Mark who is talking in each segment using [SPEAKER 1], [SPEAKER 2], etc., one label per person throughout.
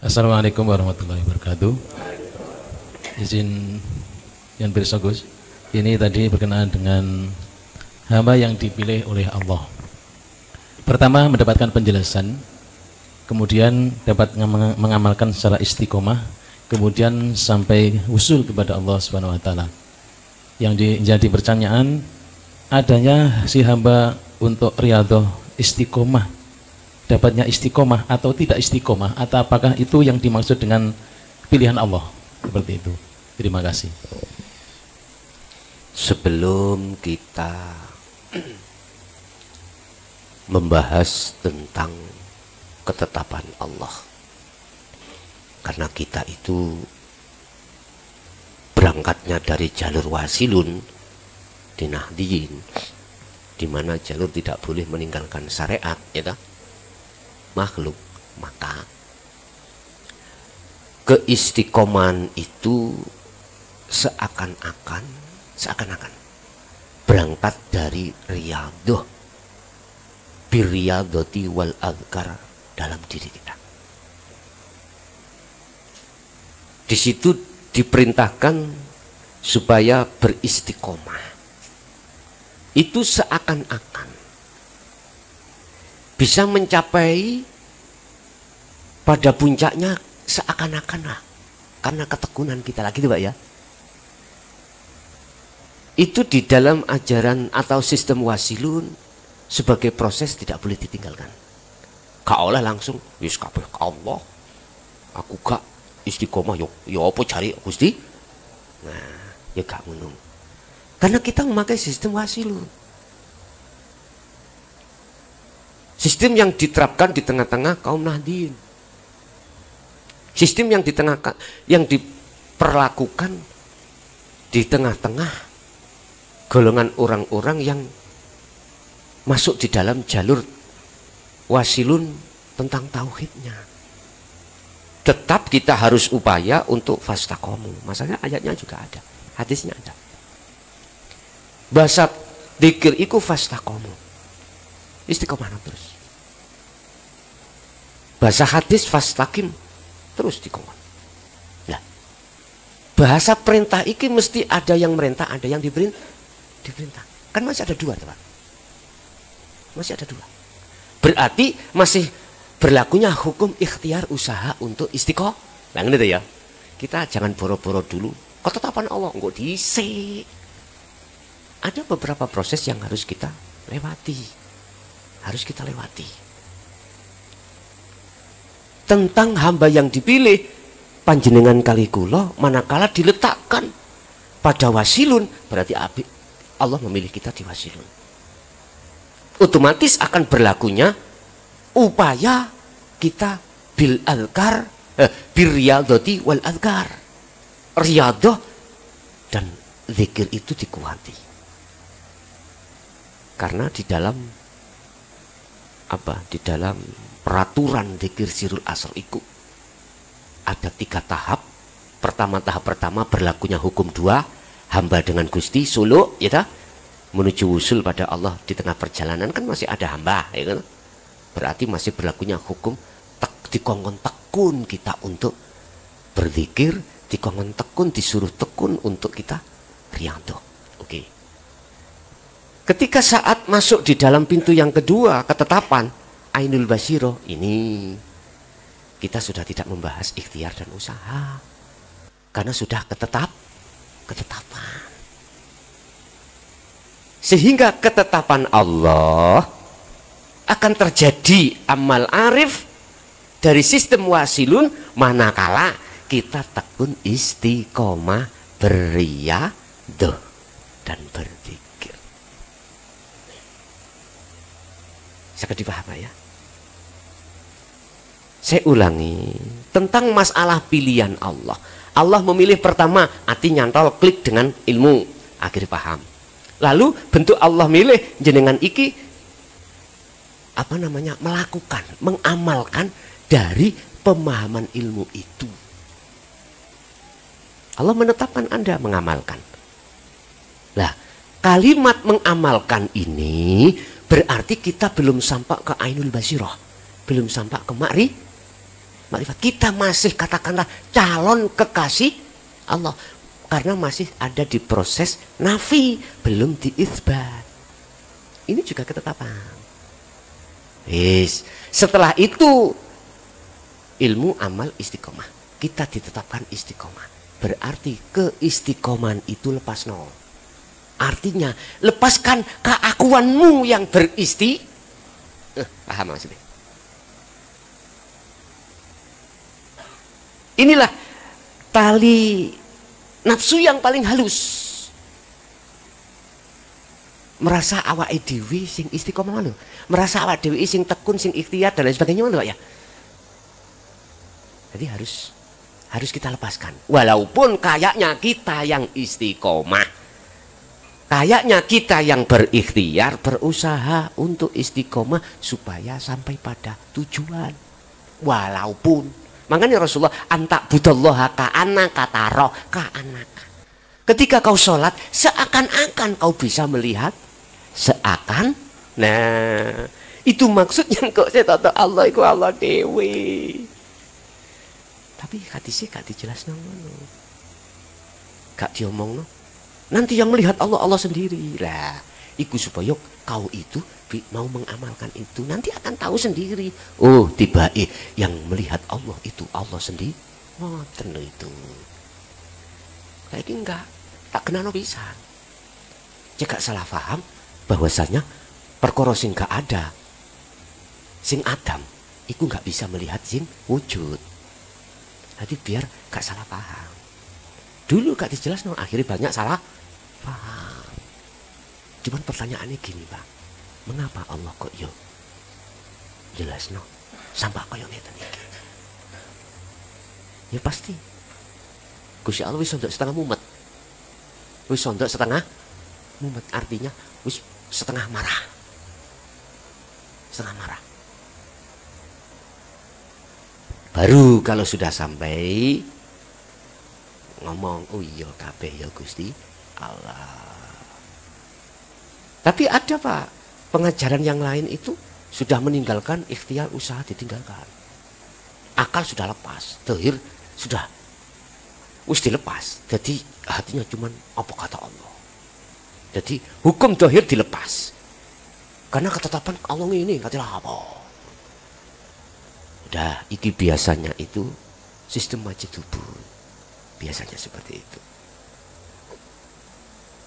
[SPEAKER 1] Assalamualaikum warahmatullahi wabarakatuh. Izin yang Pirsa Gus, ini tadi berkenaan dengan hamba yang dipilih oleh Allah. Pertama mendapatkan penjelasan, kemudian dapat mengamalkan secara istiqomah, kemudian sampai usul kepada Allah Subhanahu wa taala. Yang jadi pertanyaan, adanya si hamba untuk riyadhah istiqomah, dapatnya istiqomah atau tidak istiqomah, atau apakah itu yang dimaksud dengan pilihan Allah? Seperti itu. Terima kasih.
[SPEAKER 2] Sebelum kita membahas tentang ketetapan Allah, karena kita itu berangkatnya dari jalur wasilun di Nahdiyin, di mana jalur tidak boleh meninggalkan syariat, ya makhluk, maka keistiqomahan itu seakan-akan berangkat dari riyadhah birriyadhati wal adhkar dalam diri kita. Di situ diperintahkan supaya beristiqomah. Itu seakan-akan bisa mencapai pada puncaknya, seakan-akan lah, karena ketekunan kita lagi itu Pak ya. Itu di dalam ajaran atau sistem wasilun sebagai proses tidak boleh ditinggalkan. Gak oleh langsung wis kabeh Allah, aku gak istiqomah yo apa cari Gusti. Nah, ya gak ngono. Karena kita memakai sistem wasilun. Sistem yang diterapkan di tengah-tengah kaum Nahdiyin. Sistem yang diperlakukan di tengah-tengah golongan orang-orang yang masuk di dalam jalur wasilun tentang tauhidnya. Tetap kita harus upaya untuk fastaqomu. Masalahnya ayatnya juga ada, hadisnya ada. Bahasa dzikir iku fastaqomu, istiqomah terus. Bahasa hadis fastaqim, terus dikongkon. Nah, bahasa perintah iki mesti ada yang merintah, ada yang diperintah. Kan masih ada dua, teman. Masih ada dua. Berarti masih berlakunya hukum ikhtiar usaha untuk istiqomah. Nah, gitu ya. Kita jangan boro-boro dulu. Ketetapan Allah enggak dhisik. Ada beberapa proses yang harus kita lewati. Harus kita lewati. Tentang hamba yang dipilih, panjenengan kali kula manakala diletakkan pada wasilun, berarti Allah memilih kita di wasilun. Otomatis akan berlakunya upaya kita bil adhkar, birriyadhati wal adhkar. Riyadhah dan zikir itu dikuati. Karena di dalam di dalam peraturan zikir sirul asr itu ada 3 tahap. Tahap pertama berlakunya hukum 2, hamba dengan Gusti suluk, ya menuju usul pada Allah. Di tengah perjalanan kan masih ada hamba, ya kan? Berarti masih berlakunya hukum dikongkon tekun kita untuk berzikir, dikongkon tekun, disuruh tekun untuk kita riyadhah. Oke. Ketika saat masuk di dalam pintu yang kedua, ketetapan Ainul Basyirah, ini kita sudah tidak membahas ikhtiar dan usaha, karena sudah ketetapan. Sehingga ketetapan Allah akan terjadi amal arif dari sistem wasilun manakala kita tekun istiqomah berriyadhah dan berzikir. Sangat dipahami ya. Saya ulangi tentang masalah pilihan Allah. Allah memilih pertama, hati nyantol, klik dengan ilmu, akhirnya paham. Lalu bentuk Allah milih jenengan iki melakukan, mengamalkan dari pemahaman ilmu itu. Allah menetapkan Anda mengamalkan. Lah, kalimat mengamalkan ini berarti kita belum sampai ke Ainul Basyirah, belum sampai ke makrifat. Kita masih katakanlah calon kekasih Allah karena masih ada di proses nafi, belum diitsbat. Ini juga ketetapan. Setelah itu ilmu amal istiqomah. Kita ditetapkan istiqomah. Berarti keistiqomahan itu lepas nol. Artinya lepaskan keakuanmu yang paham maksudnya? Inilah tali nafsu yang paling halus. Merasa awak dewi sing istiqomah lho. Merasa awak dewi sing tekun, sing ikhtiar dan lain sebagainya lho ya. Jadi harus kita lepaskan. Walaupun kayaknya kita yang istiqomah. Kayaknya kita yang berikhtiar, berusaha untuk istiqomah supaya sampai pada tujuan. Walaupun, makanya Rasulullah antak budallaha ka'annaka taro ka'annaka. Ketika kau sholat, seakan-akan kau bisa melihat, nah itu maksudnya kok saya tahu Allah itu Allah dewi. Tapi hadisnya gak dijelaskan, gak diomong no. Nanti yang melihat Allah, Allah sendiri lah. Iku supaya kau itu mau mengamalkan itu, nanti akan tahu sendiri. Oh, tiba yang melihat Allah itu Allah sendiri. Oh, tentu itu. Kayak ini enggak, tak kenal bisa. Jika salah paham, bahwasanya perkara sing gak ada, sing Adam, iku nggak bisa melihat sing wujud. Jadi biar gak salah paham. Dulu gak dijelas, no, akhirnya banyak salah paham. Cuman pertanyaannya gini, Pak, mengapa Allah kok yo jelas no sampai koyo ngeten iki? Ya pasti Gusti Allah wis sondok setengah mumet. Wis sondok setengah mumet, artinya wis setengah marah. Setengah marah. Baru kalau sudah sampai ngomong, oh iya kabeh ya Gusti Allah. Tapi ada Pak, pengajaran yang lain itu sudah meninggalkan ikhtiar, usaha ditinggalkan. Akal sudah lepas, dohir sudah wis dilepas. Jadi hatinya cuman apa kata Allah. Jadi hukum dohir dilepas. Karena ketetapan Allah ini katalah apa. Udah, iki biasanya itu sistem wajib tubuh. Biasanya seperti itu.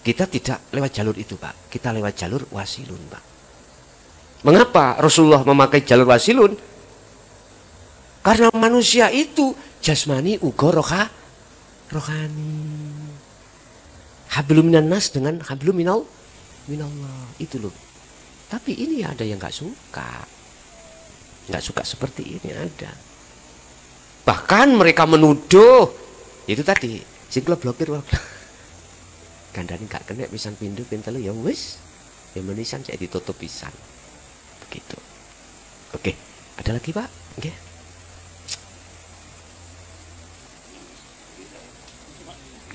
[SPEAKER 2] Kita tidak lewat jalur itu, Pak. Kita lewat jalur wasilun, Pak. Mengapa Rasulullah memakai jalur wasilun? Karena manusia itu jasmani uga rohani. Hablum minan nas dengan hablum minallah. Itu loh. Tapi ini ada yang nggak suka. Nggak suka seperti ini ada. Bahkan mereka menuduh itu tadi, sing blokir gandane gak kena pisan pindu pintelu ya wis. Ya menisan saya ditutup pisan. Begitu. Oke, ada lagi, Pak? Oke.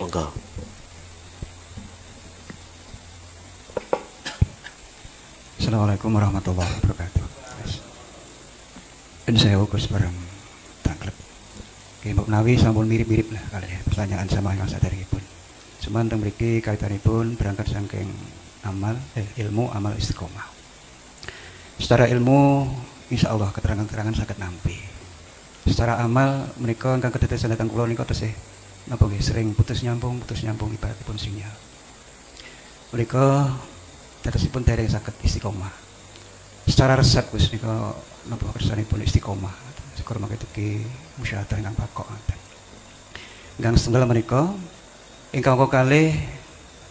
[SPEAKER 2] Monggo.
[SPEAKER 3] Assalamualaikum warahmatullahi wabarakatuh. Dan saya Gus bareng tangklep. Mbak Nawi sampun mirip-mirip lah kali ya, pertanyaan sama yang sadari pun. Cuman tentang mriki kaitanipun berangkat saking ilmu amal istiqomah. Secara ilmu insya Allah keterangan-keterangan sangat nampi. Secara amal menika ingkang kedadosan dhateng kula nika tesih napa nggih sering putus nyambung ibaratipun sinyal. Menika dadosipun dereng saged istiqomah. Secara resep Gus nika napa kersanipun istiqomah. Syukur mangke musyahadah ingkang bakok ngoten. Ingkang setunggal menika ingkang kalih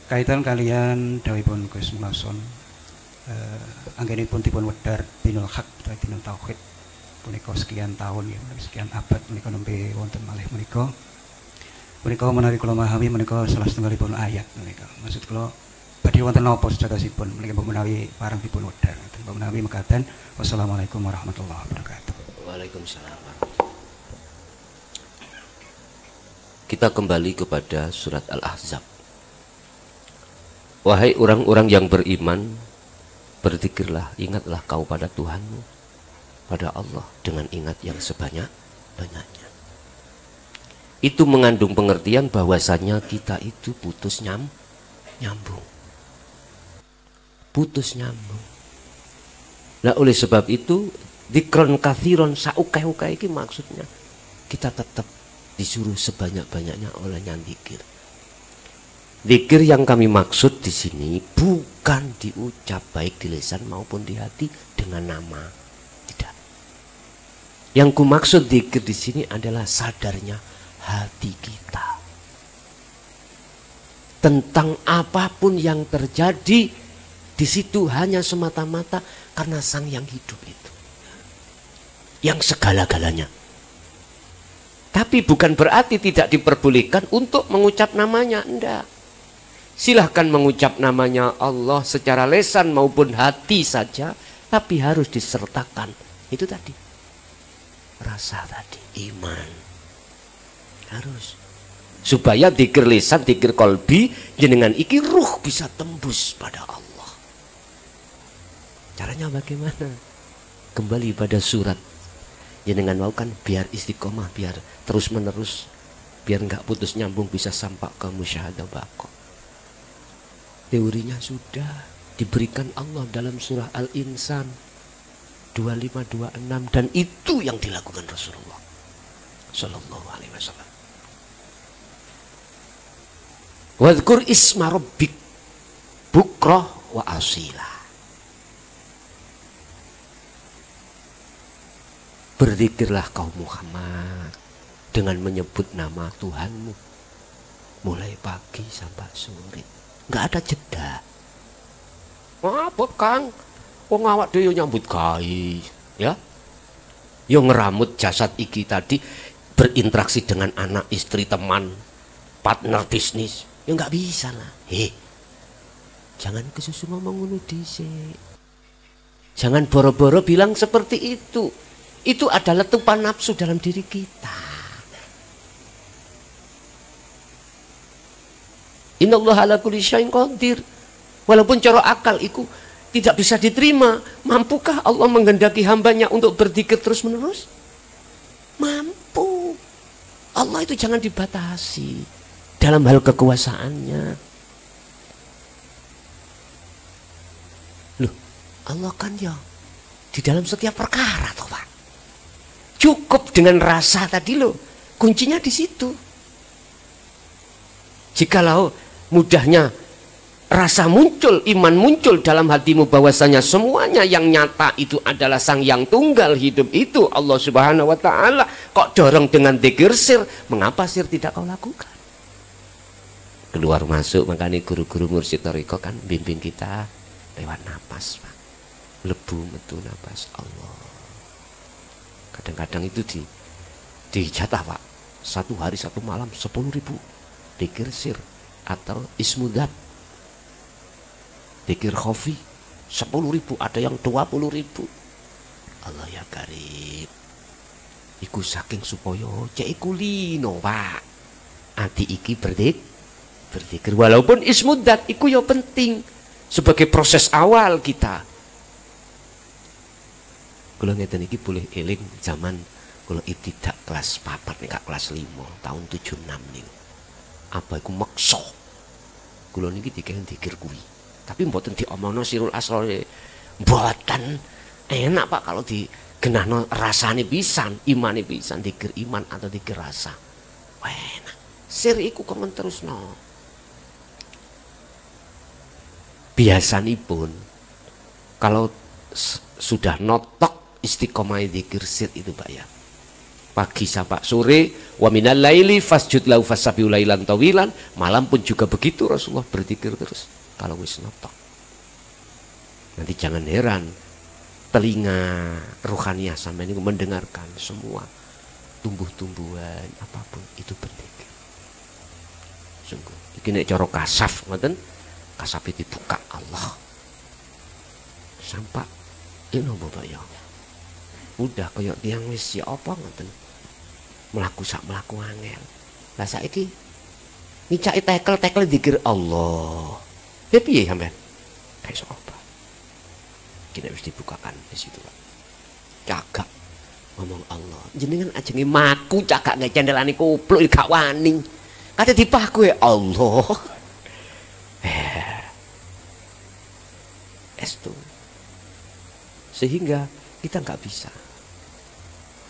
[SPEAKER 3] kaitan kalian dawuhipun Gus Mulason anggenipun dipun wedhar dinul haq dinul tauhid punika sekian tahun ya, sekian abad menika nembe wonten malih menika. Menika menawi kula memahami menika salah setunggalipun ayat menika. Maksud kula badhe wonten napa sejatosipun menika menawi parang dipun wedhar. Menawi mekaten wassalamualaikum warahmatullahi wabarakatuh.
[SPEAKER 2] Waalaikumsalam. Kita kembali kepada surat Al-Ahzab. Wahai orang-orang yang beriman, berzikirlah, ingatlah kau pada Tuhanmu, pada Allah dengan ingat yang sebanyak sebanyak-banyaknya. Itu mengandung pengertian bahwasanya kita itu putus nyambung. Putus nyambung. Nah oleh sebab itu dikron kathiron saukai-ukai ini maksudnya kita tetap disuruh sebanyak-banyaknya olehnya zikir. Zikir yang kami maksud di sini bukan diucap baik di lisan maupun di hati dengan nama, tidak. Yang ku maksud zikir di sini adalah sadarnya hati kita tentang apapun yang terjadi di situ hanya semata-mata karena Sang yang hidup itu, yang segala-galanya. Tapi bukan berarti tidak diperbolehkan untuk mengucap namanya, enggak. Silahkan mengucap namanya Allah secara lesan maupun hati saja, tapi harus disertakan itu tadi, rasa tadi, iman. Harus. Supaya dzikir lisan, dzikir kolbi, jenengan iki ruh bisa tembus pada Allah. Caranya bagaimana? Kembali pada surat. Jenengan mau kan biar istiqomah, biar terus menerus, biar nggak putus nyambung, bisa sampai ke musyahadah baqo. Teorinya sudah diberikan Allah dalam surah Al-Insan 25-26, dan itu yang dilakukan Rasulullah Sallallahu Alaihi Wasallam. Wadhkur isma rabbik bukrah wa asila. Berzikirlah kau Muhammad dengan menyebut nama Tuhanmu mulai pagi sampai sore. Nggak ada jeda. Apa Kang? Wong awak dhewe nyambut gawe, ya. Yo ngeramut jasad iki tadi, berinteraksi dengan anak, istri, teman, partner bisnis. Ya nggak bisa lah. Jangan kesusu ngomong ngono dhisik. Jangan boro-boro bilang seperti itu. Itu adalah letupan nafsu dalam diri kita. Innallaha ala kulli syai'in qadir. Walaupun cara akal itu tidak bisa diterima, mampukah Allah menghendaki hambanya untuk berzikir terus menerus? Mampu. Allah itu jangan dibatasi dalam hal kekuasaannya. Loh, Allah kan ya di dalam setiap perkara toh Pak. Cukup dengan rasa tadi loh, kuncinya di situ. Jikalau mudahnya rasa muncul, iman muncul dalam hatimu bahwasanya semuanya yang nyata itu adalah Sang yang tunggal hidup itu Allah Subhanahu wa taala, kok dorong dengan dzikir sir, mengapa sir tidak kau lakukan? Keluar masuk, makanya guru-guru mursyid thariqah kan bimbing kita lewat napas, Pak. Lebu metu napas Allah. Kadang-kadang itu dijatah Pak, 1 hari 1 malam 10.000 dzikir sir atau ismudzat, dzikir khafi 10.000, ada yang 20.000. Allah ya Karim, iku saking supaya cek iku lino Pak, ati iki berzikir walaupun ismudzat iku ya penting sebagai proses awal kita. Kalau ngeten iki boleh eling zaman kalau tidak kelas 4 nih kelas 5 tahun 76 nih. Apa iku maksa. Kula niki dikene dzikir kuwi. Tapi mboten diomongno sirul asrar. Mboten enak Pak kalau digenahno rasane pisan, imane pisan, dzikir iman atau dzikir rasa. Wah enak. Sir iku kok terusno. Biasanipun kalau sudah notok istiqomah dzikir sir itu Pak ya, pagi sampai sore, wa minal laili fasjud lahu fasabbihu lailan tawilan, malam pun juga begitu Rasulullah berzikir terus kalau wis notok. Nanti jangan heran telinga ruhaniah sampai ini mendengarkan semua tumbuh-tumbuhan apapun itu berzikir. Sungguh iki nek cara kasaf ngoten, kasaf itu buka Allah sampai ini Bapak ya. Udah kayak tiang wis ya apa ngoten. Melaku sak melaku angel. Lah saiki ngicaki tekel dzikir Allah. Ya piye sampean? Kayak apa? Kita harus dibukakan di situ Pak. Cagak. ngomong Allah. Jenengan ajenge maku cagak nggak cendelane kupluk gak wani. Kate dipaku ya Allah. Estu. Sehingga kita nggak bisa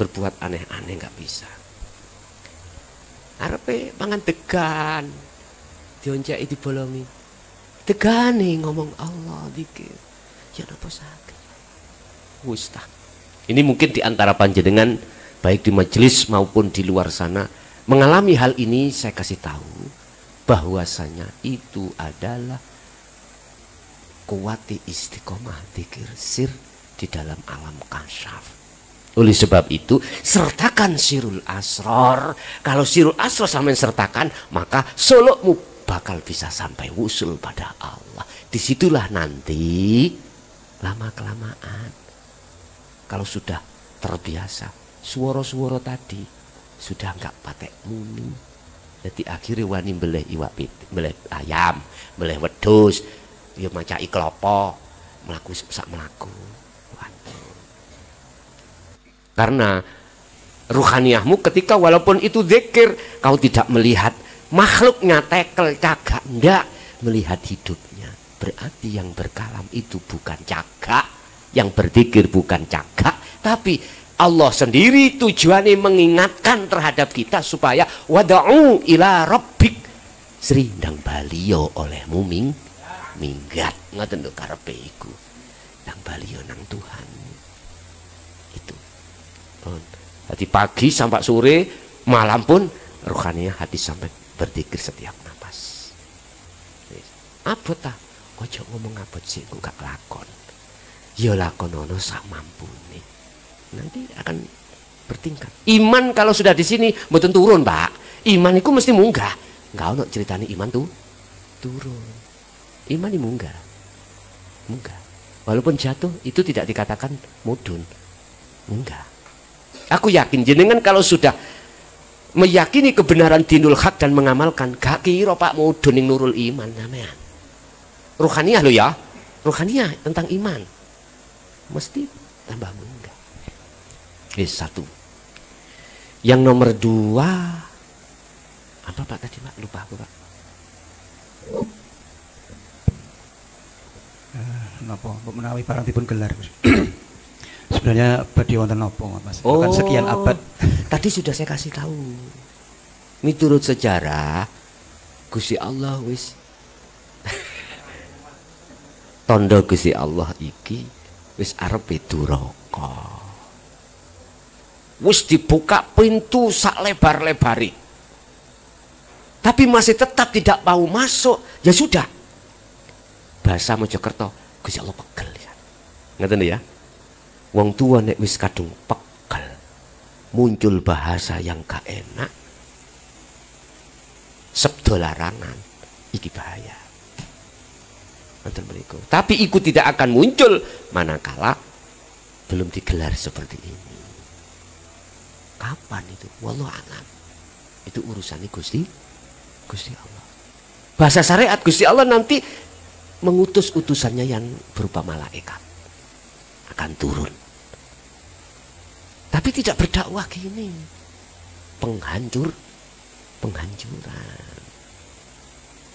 [SPEAKER 2] berbuat aneh-aneh, nggak bisa. Arepe mangan degan, dionceki dibolongi. Degane ngomong Allah dikir. Ya napa sakit. Wis ta. Ini mungkin di antara panjenengan baik di majelis maupun di luar sana mengalami hal ini. Saya kasih tahu bahwasanya itu adalah kuwati istiqomah dzikir sir di dalam alam kasyaf. Oleh sebab itu sertakan sirul asrar. Kalau sirul asrar sampai sertakan, maka sulukmu bakal bisa sampai wusul pada Allah. Disitulah nanti lama kelamaan kalau sudah terbiasa suara-suara tadi sudah enggak patek muni. Jadi akhirnya wani beleh iwak pitik, beleh ayam, beleh wedhus, ya macai klopo, melaku sak melaku. Karena ruhaniahmu ketika walaupun itu zikir, kau tidak melihat makhluknya tekel cagak, enggak melihat hidupnya. Berarti yang berkalam itu bukan cagak, yang berzikir bukan cagak, tapi Allah sendiri tujuannya mengingatkan terhadap kita supaya wada'u ila rabbik srindang baliyo olehmu minggat ngoten lho karepe iku nang baliyo nang Tuhan itu. Hati pagi sampai sore, malam pun rohaninya hati sampai berzikir setiap napas. Abot ta? Ojo ngomong abot sih, gak lakon. Ya lakonono sak mampune. Nanti akan bertingkat. Iman kalau sudah di sini mboten turun, Pak. Iman itu mesti munggah. Enggak ono ceritane iman tuh turun. Iman ini munggah. Munggah. Walaupun jatuh itu tidak dikatakan mudun. Munggah. Aku yakin jenengan kalau sudah meyakini kebenaran dinul hak dan mengamalkan, gak kira Pak mudun ning nurul iman sampean. Ruhaniah lo ya. Ruhaniah tentang iman. Mesti tambah munggah. Satu. Yang nomor dua apa Pak tadi Pak? Lupa aku Pak.
[SPEAKER 3] Napa menawi barang dipun gelar. Sebenarnya badhe wonten napa Mas? Bukan sekian abad.
[SPEAKER 2] Tadi sudah saya kasih tahu. Miturut sejarah Gusti Allah wis tondo Gusti Allah iki wis arep duraka. Wis dibuka pintu sak lebar-lebari. Tapi masih tetap tidak mau masuk. Ya sudah. Bahasa Mojokerto, Gusti Allah pegel ya. Ngeten ya. Wong tua nek wis kadung pegel, muncul bahasa yang gak enak, sabda larangan, iki bahaya. Tapi itu tidak akan muncul manakala belum digelar seperti ini. Kapan itu? Wallahu a'lam. Itu urusannya Gusti Allah. Bahasa syariat Gusti Allah nanti mengutus utusannya yang berupa malaikat akan turun. Tapi tidak berdakwah gini. Penghancuran.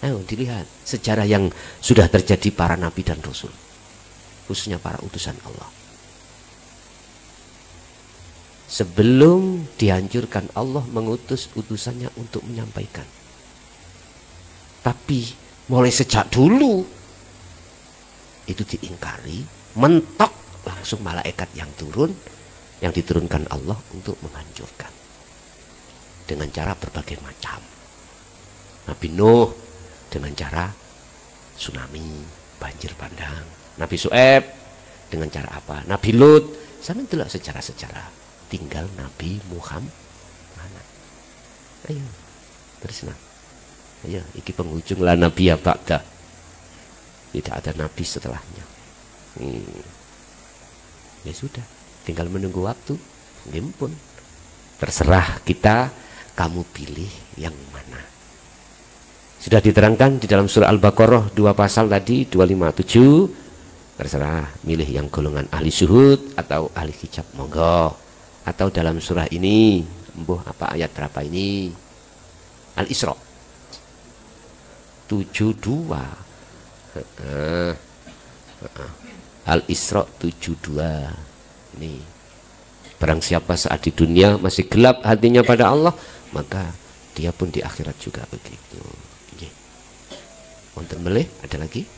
[SPEAKER 2] Ayo dilihat sejarah yang sudah terjadi para nabi dan rasul, khususnya para utusan Allah. Sebelum dihancurkan, Allah mengutus utusannya untuk menyampaikan. Tapi mulai sejak dulu itu diingkari, mentok langsung malaikat yang turun, yang diturunkan Allah untuk menghancurkan dengan cara berbagai macam. Nabi Nuh dengan cara tsunami, banjir bandang. Nabi Su'aib dengan cara apa? Nabi Lut, sama itulah sejarah-sejarah. Tinggal Nabi Muhammad. Ayo, terus nah. Ayo, iki penghujung lah Nabi ya ba'da. Tidak ada Nabi setelahnya. Ya sudah, tinggal menunggu waktu. Gimpun. Terserah kita, kamu pilih yang mana. Sudah diterangkan di dalam surah Al-Baqarah 2 pasal tadi 257. Terserah milih yang golongan ahli syuhud atau ahli hijab, monggo. atau dalam surah ini, embuh apa ayat berapa ini? Al-Isra 72. Al-Isra 72. Ini barang siapa saat di dunia masih gelap hatinya pada Allah, maka dia pun di akhirat juga begitu. Wonten melih ada lagi?